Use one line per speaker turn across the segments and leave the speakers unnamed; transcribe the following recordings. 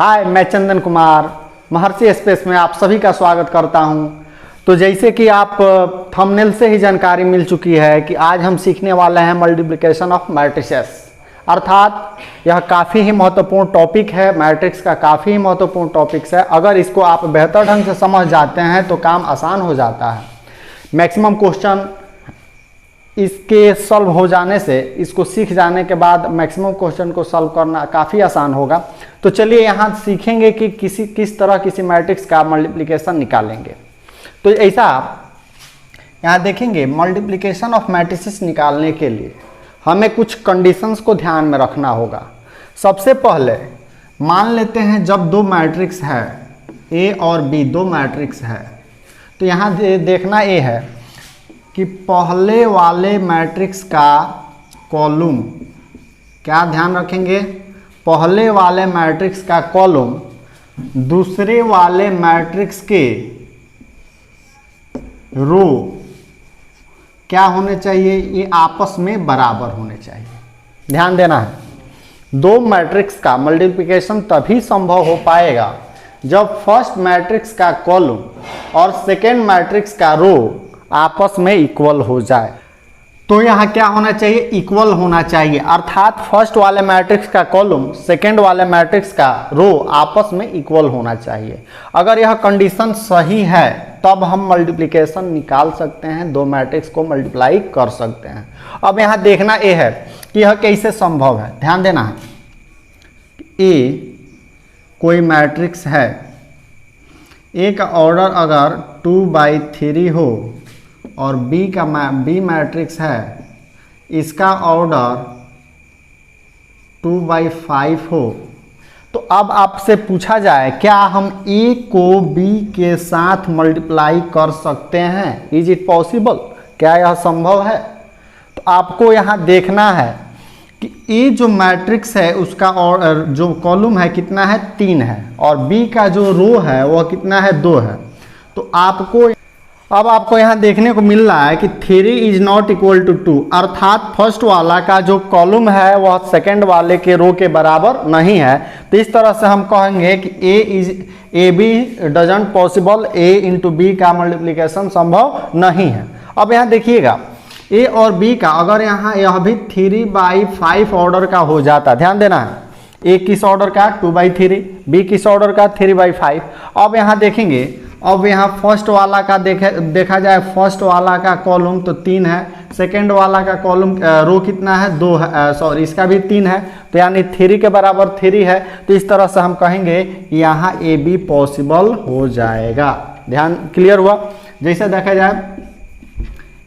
हाय, मैं चंदन कुमार महर्षि स्पेस में आप सभी का स्वागत करता हूं। तो जैसे कि आप थंबनेल से ही जानकारी मिल चुकी है कि आज हम सीखने वाले हैं मल्टीप्लिकेशन ऑफ मैट्रिसेस, अर्थात यह काफ़ी ही महत्वपूर्ण टॉपिक है। मैट्रिक्स का काफ़ी ही महत्वपूर्ण टॉपिक्स है। अगर इसको आप बेहतर ढंग से समझ जाते हैं तो काम आसान हो जाता है। मैक्सिमम क्वेश्चन इसके सॉल्व हो जाने से, इसको सीख जाने के बाद मैक्सिमम क्वेश्चन को सॉल्व करना काफ़ी आसान होगा। तो चलिए यहाँ सीखेंगे कि किस तरह किसी मैट्रिक्स का मल्टीप्लिकेशन निकालेंगे। तो ऐसा आप यहाँ देखेंगे, मल्टीप्लिकेशन ऑफ मैट्रिसेस निकालने के लिए हमें कुछ कंडीशंस को ध्यान में रखना होगा। सबसे पहले मान लेते हैं जब दो मैट्रिक्स है ए और बी, दो मैट्रिक्स है, तो यहाँ देखना ये है कि पहले वाले मैट्रिक्स का कॉलम, क्या ध्यान रखेंगे, पहले वाले मैट्रिक्स का कॉलम दूसरे वाले मैट्रिक्स के रो क्या होने चाहिए, ये आपस में बराबर होने चाहिए। ध्यान देना है, दो मैट्रिक्स का मल्टीप्लिकेशन तभी संभव हो पाएगा जब फर्स्ट मैट्रिक्स का कॉलम और सेकेंड मैट्रिक्स का रो आपस में इक्वल हो जाए। तो यहाँ क्या होना चाहिए, इक्वल होना चाहिए, अर्थात फर्स्ट वाले मैट्रिक्स का कॉलम सेकेंड वाले मैट्रिक्स का रो आपस में इक्वल होना चाहिए। अगर यह कंडीशन सही है तब हम मल्टीप्लिकेशन निकाल सकते हैं, दो मैट्रिक्स को मल्टीप्लाई कर सकते हैं। अब यहाँ देखना ये है कि यह कैसे संभव है। ध्यान देना है, ए कोई मैट्रिक्स है, ए का ऑर्डर अगर 2/3 हो और बी मैट्रिक्स है, इसका ऑर्डर 2/5 हो, तो अब आपसे पूछा जाए क्या हम ए को बी के साथ मल्टीप्लाई कर सकते हैं, इज इट पॉसिबल, क्या यह संभव है। तो आपको यहाँ देखना है कि ए जो मैट्रिक्स है उसका और जो कॉलम है कितना है, 3 है, और बी का जो रो है वह कितना है, 2 है। तो आपको यहाँ देखने को मिल रहा है कि 3 इज नॉट इक्वल टू 2, अर्थात फर्स्ट वाला का जो कॉलम है वह सेकंड वाले के रो के बराबर नहीं है। तो इस तरह से हम कहेंगे कि A B doesn't possible, A into B का मल्टीप्लिकेशन संभव नहीं है। अब यहाँ देखिएगा, ए और बी का अगर यहाँ यह भी 3/5 ऑर्डर का हो जाता, ध्यान देना है, ए किस ऑर्डर का 2/3, बी किस ऑर्डर का 3/5। अब यहाँ देखेंगे, अब यहाँ फर्स्ट वाला का देखा जाए, फर्स्ट वाला का कॉलम तो 3 है, सेकेंड वाला का कॉलम रो कितना है, 2 है, सॉरी इसका भी 3 है, तो यानी 3 के बराबर 3 है। तो इस तरह से हम कहेंगे यहाँ ए बी पॉसिबल हो जाएगा। ध्यान क्लियर हुआ। जैसे देखा जाए,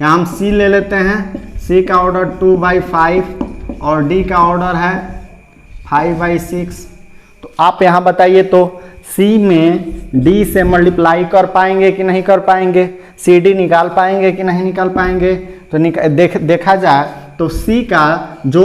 यहाँ हम सी ले लेते हैं, सी का ऑर्डर 2/5 और डी का ऑर्डर है 5/6। तो आप यहाँ बताइए, तो सी में डी से मल्टीप्लाई कर पाएंगे कि नहीं कर पाएंगे, सी डी निकाल पाएंगे कि नहीं निकाल पाएंगे। तो देखा जाए तो सी का जो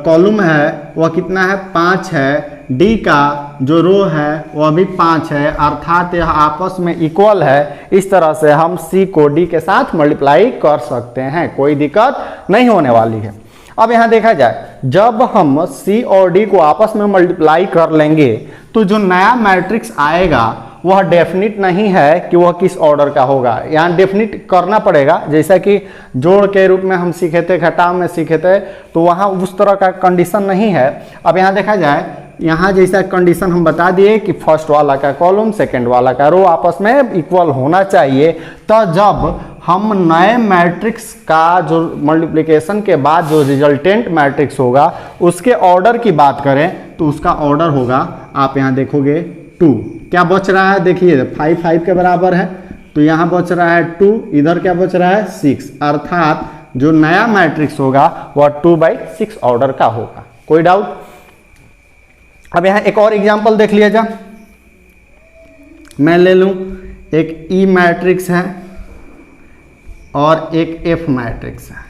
कॉलम है वह कितना है, 5 है, डी का जो रो है वह भी 5 है, अर्थात यह आपस में इक्वल है। इस तरह से हम सी को डी के साथ मल्टीप्लाई कर सकते हैं, कोई दिक्कत नहीं होने वाली है। अब यहाँ देखा जाए, जब हम सी और डी को आपस में मल्टीप्लाई कर लेंगे तो जो नया मैट्रिक्स आएगा वह डेफिनिट नहीं है कि वह किस ऑर्डर का होगा। यहाँ डेफिनिट करना पड़ेगा, जैसा कि जोड़ के रूप में हम सीखे थे, घटाव में सीखे थे, तो वहाँ उस तरह का कंडीशन नहीं है। अब यहाँ देखा जाए, यहाँ जैसा कंडीशन हम बता दिए कि फर्स्ट वाला का कॉलम सेकंड वाला का रो आपस में इक्वल होना चाहिए। तो जब हम नए मैट्रिक्स का जो मल्टीप्लिकेशन के बाद जो रिजल्टेंट मैट्रिक्स होगा उसके ऑर्डर की बात करें तो उसका ऑर्डर होगा, आप यहाँ देखोगे 2, क्या बच रहा है, देखिए 5 के बराबर है, तो यहाँ बच रहा है 2, इधर क्या बच रहा है 6, अर्थात जो नया मैट्रिक्स होगा वह 2/6 ऑर्डर का होगा। कोई डाउट। अब यहाँ एक और एग्जांपल देख लिया जा, मैं ले लूँ, एक ई मैट्रिक्स है और एक एफ मैट्रिक्स है।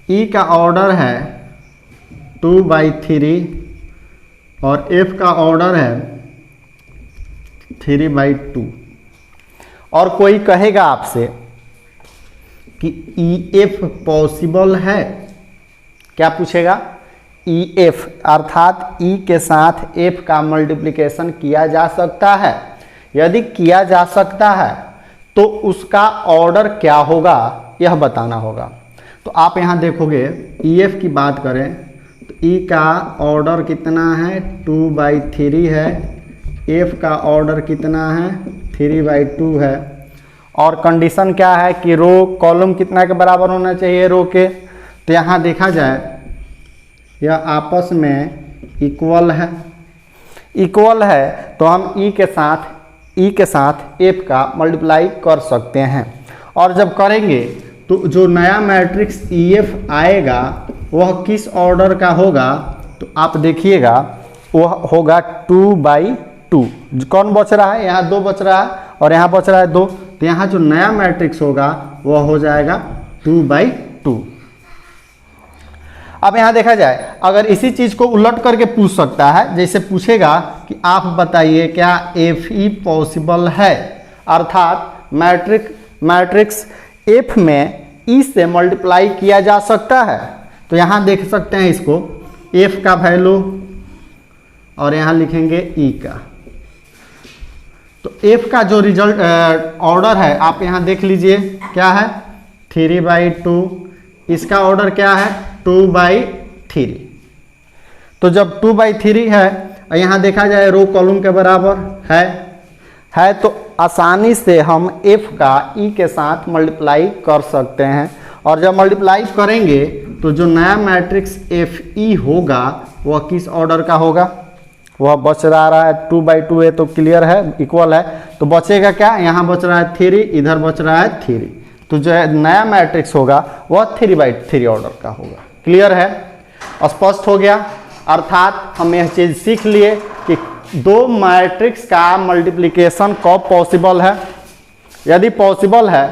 ई का ऑर्डर है 2/3 और एफ का ऑर्डर है 3/2। और कोई कहेगा आपसे कि ई एफ पॉसिबल है, क्या पूछेगा, ई एफ अर्थात ई के साथ एफ का मल्टीप्लिकेशन किया जा सकता है। यदि किया जा सकता है तो उसका ऑर्डर क्या होगा यह बताना होगा। तो आप यहाँ देखोगे ई एफ की बात करें तो ई का ऑर्डर कितना है 2/3 है, एफ का ऑर्डर कितना है 3/2 है, और कंडीशन क्या है कि रो कॉलम कितना के बराबर होना चाहिए रो के। तो यहाँ देखा जाए यह आपस में इक्वल है, इक्वल है तो हम ई के साथ एफ का मल्टीप्लाई कर सकते हैं। और जब करेंगे तो जो नया मैट्रिक्स ई एफ आएगा वह किस ऑर्डर का होगा तो आप देखिएगा वह होगा 2/2। कौन बच रहा है, यहाँ 2 बच रहा है और यहाँ बच रहा है 2, तो यहाँ जो नया मैट्रिक्स होगा वह हो जाएगा 2/2। अब यहाँ देखा जाए अगर इसी चीज को उलट करके पूछ सकता है, जैसे पूछेगा कि आप बताइए क्या एफ ई पॉसिबल है, अर्थात मैट्रिक्स एफ में ई से मल्टीप्लाई किया जा सकता है। तो यहाँ देख सकते हैं इसको एफ का वैल्यू और यहाँ लिखेंगे ई का। तो एफ का जो रिजल्ट ऑर्डर है आप यहाँ देख लीजिए क्या है 3/2, इसका ऑर्डर क्या है 2/3। तो जब 2/3 है और यहाँ देखा जाए रो कॉलम के बराबर है तो आसानी से हम f का e के साथ मल्टीप्लाई कर सकते हैं। और जब मल्टीप्लाई करेंगे तो जो नया मैट्रिक्स एफ ई होगा वह किस ऑर्डर का होगा, वह बच रहा है 2/2 है तो क्लियर है इक्वल है, तो बचेगा क्या, यहाँ बच रहा है 3, इधर बच रहा है 3, तो जो नया मैट्रिक्स होगा वह 3/3 ऑर्डर का होगा। क्लियर है, स्पष्ट हो गया। अर्थात हम यह चीज सीख लिए कि दो मैट्रिक्स का मल्टीप्लिकेशन कब पॉसिबल है, यदि पॉसिबल है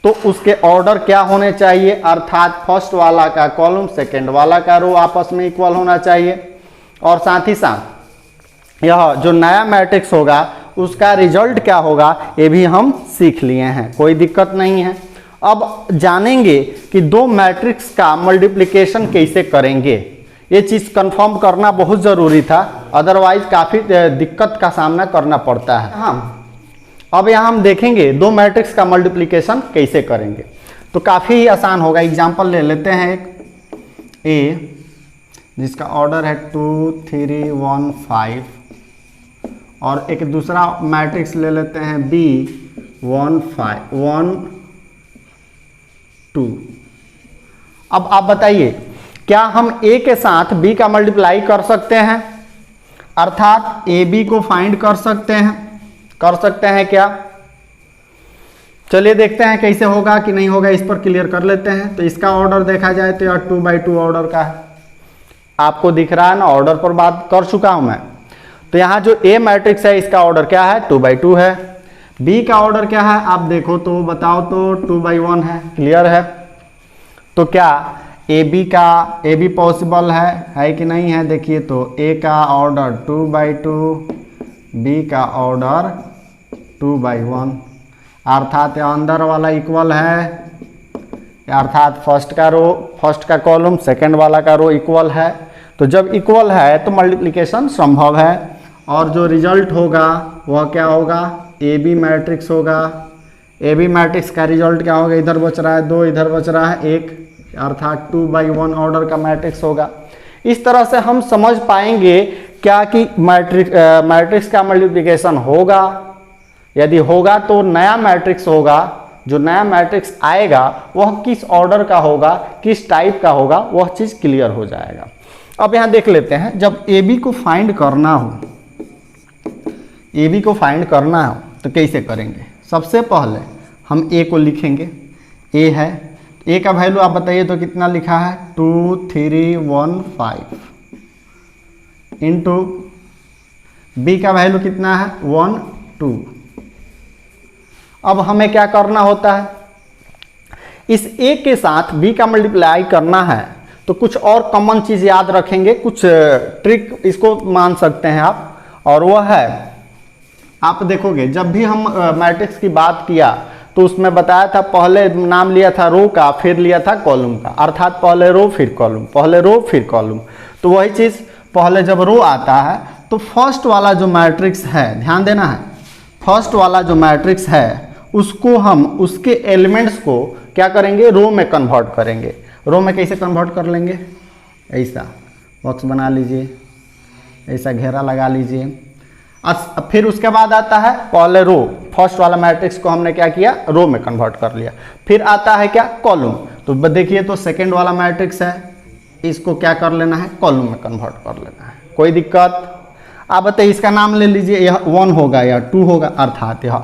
तो उसके ऑर्डर क्या होने चाहिए, अर्थात फर्स्ट वाला का कॉलम सेकंड वाला का रो आपस में इक्वल होना चाहिए। और साथ ही साथ यह जो नया मैट्रिक्स होगा उसका रिजल्ट क्या होगा ये भी हम सीख लिए हैं, कोई दिक्कत नहीं है। अब जानेंगे कि दो मैट्रिक्स का मल्टीप्लिकेशन कैसे करेंगे, ये चीज़ कंफर्म करना बहुत ज़रूरी था, अदरवाइज काफ़ी दिक्कत का सामना करना पड़ता है। अब यहाँ हम देखेंगे दो मैट्रिक्स का मल्टीप्लिकेशन कैसे करेंगे, तो काफ़ी ही आसान होगा। एग्जाम्पल ले लेते हैं एक ए जिसका ऑर्डर है 2 3 1 5, और एक दूसरा मैट्रिक्स ले लेते हैं बी 1 5 1 2। अब आप बताइए क्या हम ए के साथ बी का मल्टीप्लाई कर सकते हैं, अर्थात ए बी को फाइंड कर सकते हैं क्या? चलिए देखते हैं कैसे होगा कि नहीं होगा, इस पर क्लियर कर लेते हैं। तो इसका ऑर्डर देखा जाए तो यह 2/2 ऑर्डर का है, आपको दिख रहा है ना, ऑर्डर पर बात कर चुका हूं मैं। तो यहाँ जो ए मैट्रिक्स है इसका ऑर्डर क्या है 2/2 है, बी का ऑर्डर क्या है आप देखो तो बताओ तो 2/1 है। क्लियर है, तो क्या ए बी पॉसिबल है कि नहीं है, देखिए तो ए का ऑर्डर 2/2, बी का ऑर्डर 2/1, अर्थात अंदर वाला इक्वल है, अर्थात फर्स्ट का कॉलम सेकंड वाला का रो इक्वल है। तो जब इक्वल है तो मल्टीप्लिकेशन संभव है, और जो रिजल्ट होगा वह क्या होगा ए बी मैट्रिक्स होगा। ए बी मैट्रिक्स का रिजल्ट क्या होगा, इधर बच रहा है 2, इधर बच रहा है 1, अर्थात 2/1 ऑर्डर का मैट्रिक्स होगा। इस तरह से हम समझ पाएंगे क्या कि मैट्रिक्स का मल्टीप्लिकेशन होगा, यदि होगा तो नया मैट्रिक्स होगा, जो नया मैट्रिक्स आएगा वह किस ऑर्डर का होगा, किस टाइप का होगा, वह चीज़ क्लियर हो जाएगा। अब यहाँ देख लेते हैं जब ए बी को फाइंड करना हो तो कैसे करेंगे। सबसे पहले हम ए को लिखेंगे, ए है, ए का वैल्यू आप बताइए तो कितना लिखा है 2 3 1 5 इंटू बी का वैल्यू कितना है 1 2। अब हमें क्या करना होता है, इस ए के साथ बी का मल्टीप्लाई करना है तो कुछ और कॉमन चीज़ याद रखेंगे, कुछ ट्रिक इसको मान सकते हैं आप, और वह है आप देखोगे जब भी हम मैट्रिक्स की बात किया तो उसमें बताया था पहले नाम लिया था रो का, फिर लिया था कॉलम का, अर्थात पहले रो फिर कॉलम, पहले रो फिर कॉलम। तो वही चीज़ पहले जब रो आता है तो फर्स्ट वाला जो मैट्रिक्स है, ध्यान देना है, फर्स्ट वाला जो मैट्रिक्स है उसको हम उसके एलिमेंट्स को क्या करेंगे, रो में कन्वर्ट करेंगे। रो में कैसे कन्वर्ट कर लेंगे, ऐसा बॉक्स बना लीजिए, ऐसा घेरा लगा लीजिए। फिर उसके बाद आता है पहले रो, फर्स्ट वाला मैट्रिक्स को हमने क्या किया, रो में कन्वर्ट कर लिया। फिर आता है क्या, कॉलम। तो देखिए तो सेकंड वाला मैट्रिक्स है, इसको क्या कर लेना है, कॉलम में कन्वर्ट कर लेना है। कोई दिक्कत? आप बताइए, इसका नाम ले लीजिए, यह 1 होगा या 2 होगा, अर्थात यह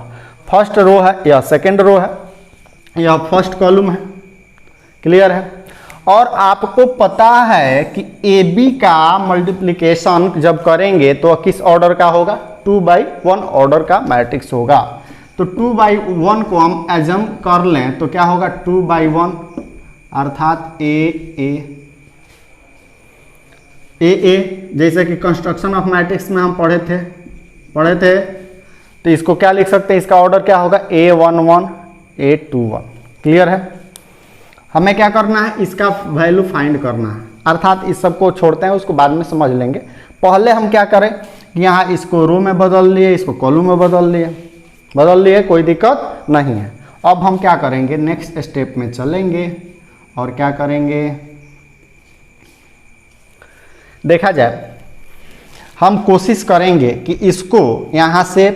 फर्स्ट रो है, यह सेकंड रो है, यह फर्स्ट कॉलम है। क्लियर है? और आपको पता है कि ए बी का मल्टीप्लिकेशन जब करेंगे तो किस ऑर्डर का होगा, 2/1 ऑर्डर का मैट्रिक्स होगा। तो 2/1 को हम एजम कर लें तो क्या होगा, 2/1 अर्थात ए जैसे कि कंस्ट्रक्शन ऑफ मैट्रिक्स में हम पढ़े थे। तो इसको क्या लिख सकते हैं, इसका ऑर्डर क्या होगा, A11 A21। क्लियर है? हमें क्या करना है, इसका वैल्यू फाइंड करना है, अर्थात इस सब को छोड़ते हैं, उसको बाद में समझ लेंगे। पहले हम क्या करें, यहाँ इसको रो में बदल लिए, इसको कॉलम में बदल लिए, कोई दिक्कत नहीं है। अब हम क्या करेंगे, नेक्स्ट स्टेप में चलेंगे और क्या करेंगे, देखा जाए, हम कोशिश करेंगे कि इसको यहाँ से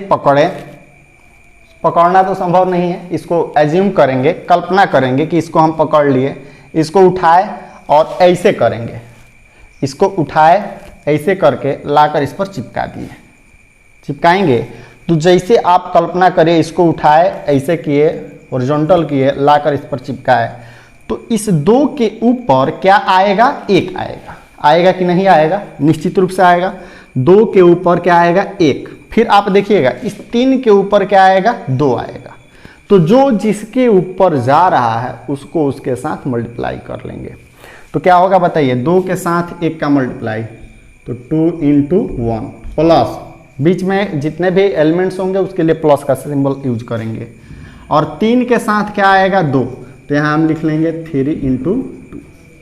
पकड़ना तो संभव नहीं है, इसको एज्यूम करेंगे, कल्पना करेंगे कि इसको हम पकड़ लिए, इसको उठाए और ऐसे करेंगे, इसको उठाए ऐसे करके लाकर इस पर चिपकाएंगे। तो जैसे आप कल्पना करिए, इसको उठाए ऐसे किए, हॉरिजॉन्टल किए, लाकर इस पर चिपकाए, तो इस 2 के ऊपर क्या आएगा, 1 आएगा कि नहीं आएगा, निश्चित रूप से आएगा। 2 के ऊपर क्या आएगा, 1। फिर आप देखिएगा इस 3 के ऊपर क्या आएगा, 2 आएगा। तो जो जिसके ऊपर जा रहा है उसको उसके साथ मल्टीप्लाई कर लेंगे। तो क्या होगा बताइए, 2 के साथ 1 का मल्टीप्लाई, तो 2 × 1 प्लस, बीच में जितने भी एलिमेंट्स होंगे उसके लिए प्लस का सिंबल यूज करेंगे। और 3 के साथ क्या आएगा, 2, तो यहाँ हम लिख लेंगे 3 × 2।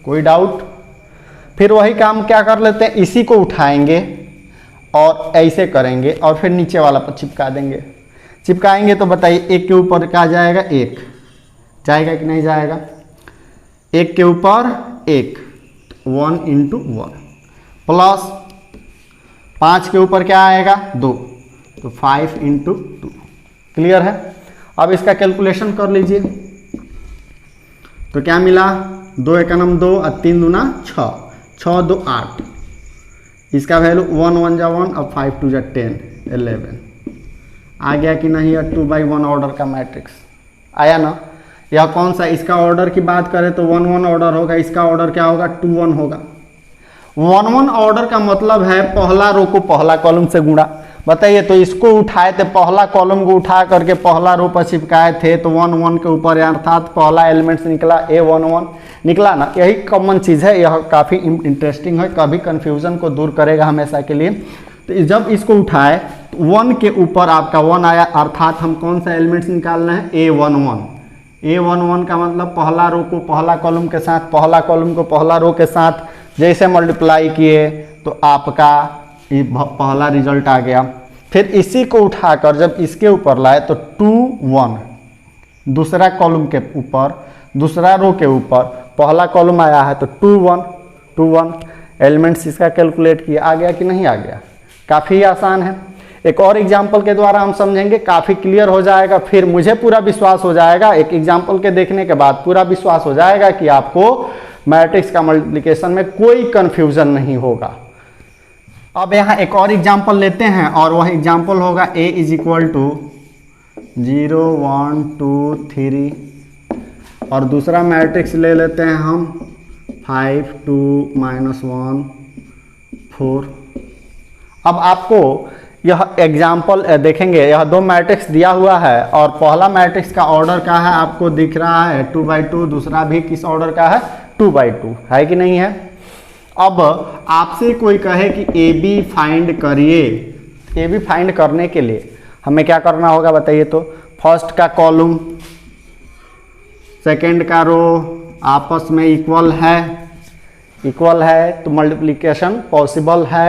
कोई डाउट? फिर वही काम क्या कर लेते हैं, इसी को उठाएंगे और ऐसे करेंगे और फिर नीचे वाला पर चिपकाएंगे तो बताइए 1 के ऊपर क्या जाएगा, 1 जाएगा कि नहीं जाएगा, 1 के ऊपर 1, 1 × 1 प्लस 5 के ऊपर क्या आएगा, 2, तो 5 × 2। क्लियर है? अब इसका कैलकुलेशन कर लीजिए, तो क्या मिला, 2 × 1 2 और 3 दूना 6, 6 2 8, इसका वैल्यू 1 1 जा 1, अब 5 2 जा 10 11 आ गया कि नहीं, 2/1 ऑर्डर का मैट्रिक्स आया ना। यह कौन सा, इसका ऑर्डर की बात करें तो 1 1 ऑर्डर होगा, इसका ऑर्डर क्या होगा, 2 1 होगा। 1 1 ऑर्डर का मतलब है पहला रो को पहला कॉलम से गुणा। बताइए, तो इसको उठाए थे, पहला कॉलम को उठा करके पहला रो पर चिपकाए थे, तो 1 1 के ऊपर अर्थात पहला एलिमेंट्स निकला, A11 निकला ना। यही कॉमन चीज़ है, यह काफ़ी इंटरेस्टिंग है, कभी कन्फ्यूज़न को दूर करेगा हमेशा के लिए। तो जब इसको उठाए तो 1 के ऊपर आपका 1 आया, अर्थात हम कौन सा एलिमेंट्स निकालना है, A11। A11 का मतलब पहला रो को पहला कॉलम के साथ, पहला कॉलम को पहला रो के साथ जैसे मल्टीप्लाई किए तो आपका ये पहला रिजल्ट आ गया। फिर इसी को उठाकर जब इसके ऊपर लाए तो 2 1, दूसरा कॉलम के ऊपर, दूसरा रो के ऊपर पहला कॉलम आया है तो 2 1 एलिमेंट्स इसका कैलकुलेट किया, आ गया कि नहीं आ गया। काफ़ी आसान है। एक और एग्जाम्पल के द्वारा हम समझेंगे, काफ़ी क्लियर हो जाएगा, फिर मुझे पूरा विश्वास हो जाएगा, एक एग्जाम्पल के देखने के बाद पूरा विश्वास हो जाएगा कि आपको मैट्रिक्स का मल्टीप्लिकेशन में कोई कन्फ्यूजन नहीं होगा। अब यहाँ एक और एग्जाम्पल लेते हैं और वह एग्जाम्पल होगा A = 0 1 2 3 और दूसरा मैट्रिक्स ले लेते हैं हम 5 2 -1 4। अब आपको यह एग्जाम्पल देखेंगे, यह 2 मैट्रिक्स दिया हुआ है और पहला मैट्रिक्स का ऑर्डर क्या है आपको दिख रहा है 2/2, दूसरा भी किस ऑर्डर का है 2/2 है कि नहीं है। अब आपसे कोई कहे कि ए बी फाइंड करिए, ए बी फाइंड करने के लिए हमें क्या करना होगा बताइए। तो फर्स्ट का कॉलम सेकंड का रो आपस में इक्वल है, इक्वल है तो मल्टीप्लिकेशन पॉसिबल है।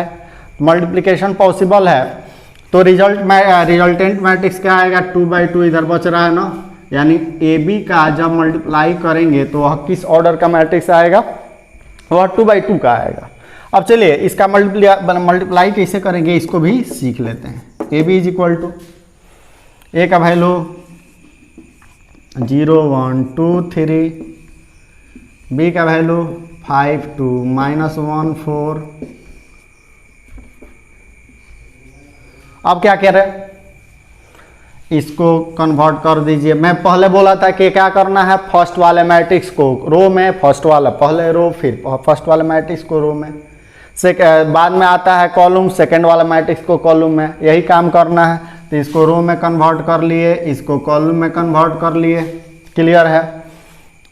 मल्टीप्लिकेशन पॉसिबल है तो रिजल्टेंट मैट्रिक्स क्या आएगा, 2/2 इधर बच रहा है ना, यानी ए बी का जब मल्टीप्लाई करेंगे तो वह किस ऑर्डर का मैट्रिक्स आएगा, वह 2/2 का आएगा। अब चलिए इसका मल्टीप्लाई कैसे करेंगे इसको भी सीख लेते हैं। A B is equal to A का वैल्यू 0 1 2 3, बी का वैल्यू 5 2 -1 4। अब क्या कह रहे हैं, इसको कन्वर्ट कर दीजिए। मैं पहले बोला था कि क्या करना है, फर्स्ट वाले मैट्रिक्स को रो में, फर्स्ट वाला पहले रो, फिर फर्स्ट वाले मैट्रिक्स को रो में, बाद में आता है कॉलम, सेकंड वाला मैट्रिक्स को कॉलम में, यही काम करना है। तो इसको रो में कन्वर्ट कर लिए, इसको कॉलम में कन्वर्ट कर लिए, क्लियर है।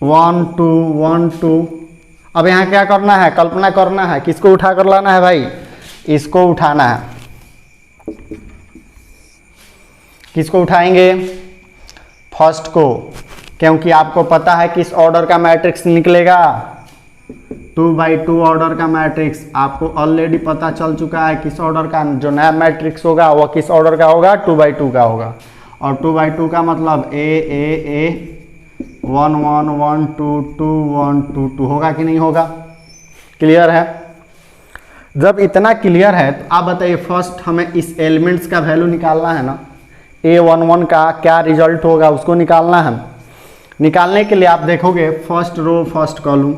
1 2 1 2। अब यहाँ क्या करना है, कल्पना करना है, किसको उठा कर लाना है भाई, इसको उठाना है। किसको उठाएंगे, फर्स्ट को, क्योंकि आपको पता है किस ऑर्डर का मैट्रिक्स निकलेगा, 2/2 ऑर्डर का मैट्रिक्स। आपको ऑलरेडी पता चल चुका है किस ऑर्डर का जो नया मैट्रिक्स होगा वह किस ऑर्डर का होगा, 2/2 का होगा। और 2/2 का मतलब ए 1 1 1 2 2 1 2 2 होगा कि नहीं होगा, क्लियर है। जब इतना क्लियर है तो आप बताइए, फर्स्ट हमें इस एलिमेंट्स का वैल्यू निकालना है ना, A11 का क्या रिजल्ट होगा उसको निकालना है। निकालने के लिए आप देखोगे फर्स्ट रो फर्स्ट कॉलम,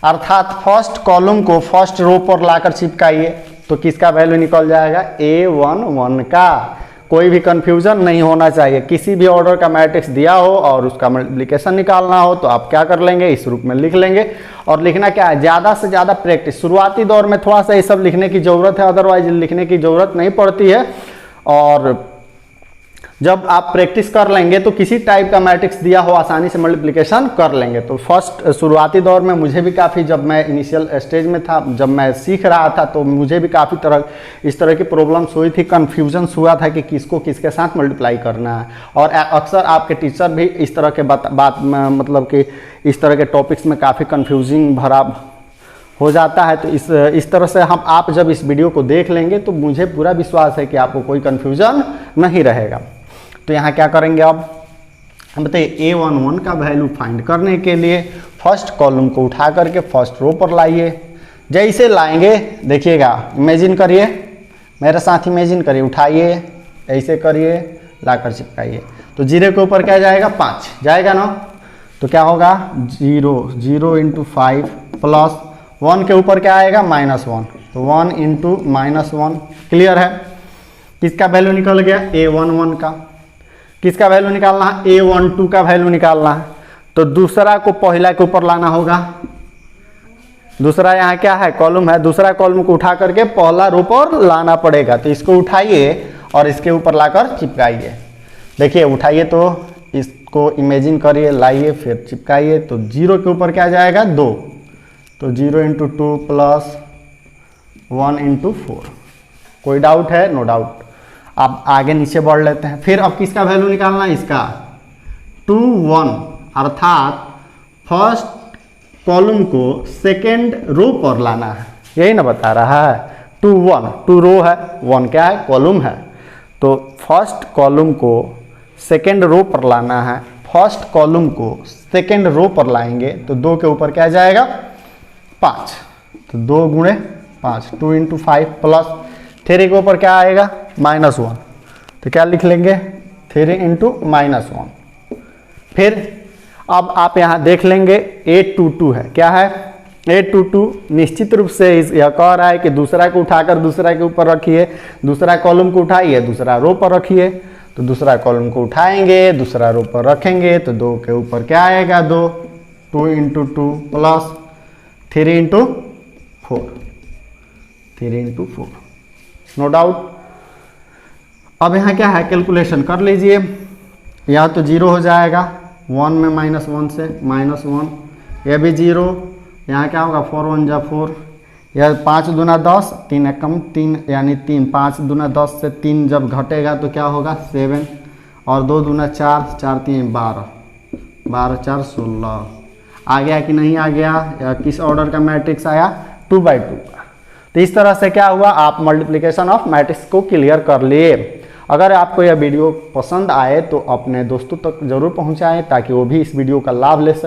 अर्थात फर्स्ट कॉलम को फर्स्ट रो पर लाकर चिपकाइए तो किसका वैल्यू निकल जाएगा, A11 का। कोई भी कंफ्यूजन नहीं होना चाहिए, किसी भी ऑर्डर का मैट्रिक्स दिया हो और उसका मल्टीप्लिकेशन निकालना हो तो आप क्या कर लेंगे, इस रूप में लिख लेंगे। और लिखना क्या है, ज़्यादा से ज़्यादा प्रैक्टिस, शुरुआती दौर में थोड़ा सा ये सब लिखने की ज़रूरत है, अदरवाइज लिखने की ज़रूरत नहीं पड़ती है। और जब आप प्रैक्टिस कर लेंगे तो किसी टाइप का मैट्रिक्स दिया हो आसानी से मल्टीप्लिकेशन कर लेंगे। तो फर्स्ट शुरुआती दौर में मुझे भी काफ़ी, जब मैं इनिशियल स्टेज में था, जब मैं सीख रहा था तो मुझे भी काफ़ी इस तरह की प्रॉब्लम्स हुई थी, कन्फ्यूजन्स हुआ था कि किसको किसके साथ मल्टीप्लाई करना है। और अक्सर आपके टीचर भी इस तरह के बात मतलब कि इस तरह के टॉपिक्स में काफ़ी कन्फ्यूजिंग भरा हो जाता है। तो इस तरह से आप जब इस वीडियो को देख लेंगे तो मुझे पूरा विश्वास है कि आपको कोई कन्फ्यूजन नहीं रहेगा। तो यहाँ क्या करेंगे, अब हम बताइए A11 का वैल्यू फाइंड करने के लिए फर्स्ट कॉलम को उठा करके फर्स्ट रो पर लाइए। जैसे लाएंगे देखिएगा, इमेजिन करिए, मेरे साथ इमेजिन करिए, उठाइए, ऐसे करिए, लाकर चिपकाइए। तो 0 के ऊपर क्या जाएगा, 5 जाएगा ना। तो क्या होगा, 0 0 × 5 प्लस 1 के ऊपर क्या आएगा, -1, तो 1 × -1, क्लियर है। किसका वैल्यू निकल गया, A11 का। किसका वैल्यू निकालना है, A12 का वैल्यू निकालना है। तो दूसरा को पहला के ऊपर लाना होगा। दूसरा यहाँ क्या है, कॉलम है, दूसरा कॉलम को उठा करके पहला रो पर लाना पड़ेगा। तो इसको उठाइए और इसके ऊपर लाकर चिपकाइए। देखिए उठाइए तो इसको इमेजिन करिए, लाइए, फिर चिपकाइए। तो 0 के ऊपर क्या जाएगा, 2, तो 0 × 2 प्लस 1 × 4। कोई डाउट है, नो डाउट। अब आगे नीचे बढ़ लेते हैं। फिर अब किसका वैल्यू निकालना है, इसका 2 1, अर्थात फर्स्ट कॉलम को सेकेंड रो पर लाना है, यही ना बता रहा है। 2 1, 2 रो है, 1 क्या है, कॉलम है। तो फर्स्ट कॉलम को सेकेंड रो पर लाना है। फर्स्ट कॉलम को सेकेंड रो पर लाएंगे तो 2 के ऊपर क्या जाएगा, 5, तो 2 × 5, 2 × 5 प्लस 3 के ऊपर क्या आएगा, -1, तो क्या लिख लेंगे, 3 × -1। फिर अब आप यहाँ देख लेंगे A22 है, क्या है, A22 निश्चित रूप से यह कह रहा है कि दूसरा को उठाकर दूसरा के ऊपर रखिए, दूसरा कॉलम को उठाइए, दूसरा रो पर रखिए। तो दूसरा कॉलम को उठाएंगे, दूसरा रो पर रखेंगे, तो 2 के ऊपर क्या आएगा, 2 × 2 प्लस 3 × 4, 3 × 4, नो डाउट। अब यहाँ क्या है, कैलकुलेशन कर लीजिए। यहाँ तो 0 हो जाएगा, 1 में -1 से -1, यह भी 0। यहाँ क्या होगा, 4 1 जा 4, यह 5 दूना 10, 3 एकम 3 यानी 3, 5 दूना 10 से 3 जब घटेगा तो क्या होगा, 7, और 2 दूना 4, 4 3 12, 12 4 16। आ गया कि नहीं आ गया, या किस ऑर्डर का मैट्रिक्स आया, 2/2 का। तो इस तरह से क्या हुआ, आप मल्टीप्लिकेशन ऑफ मैट्रिक्स को क्लियर कर लिए। अगर आपको यह वीडियो पसंद आए तो अपने दोस्तों तक जरूर पहुंचाएं ताकि वो भी इस वीडियो का लाभ ले सकें।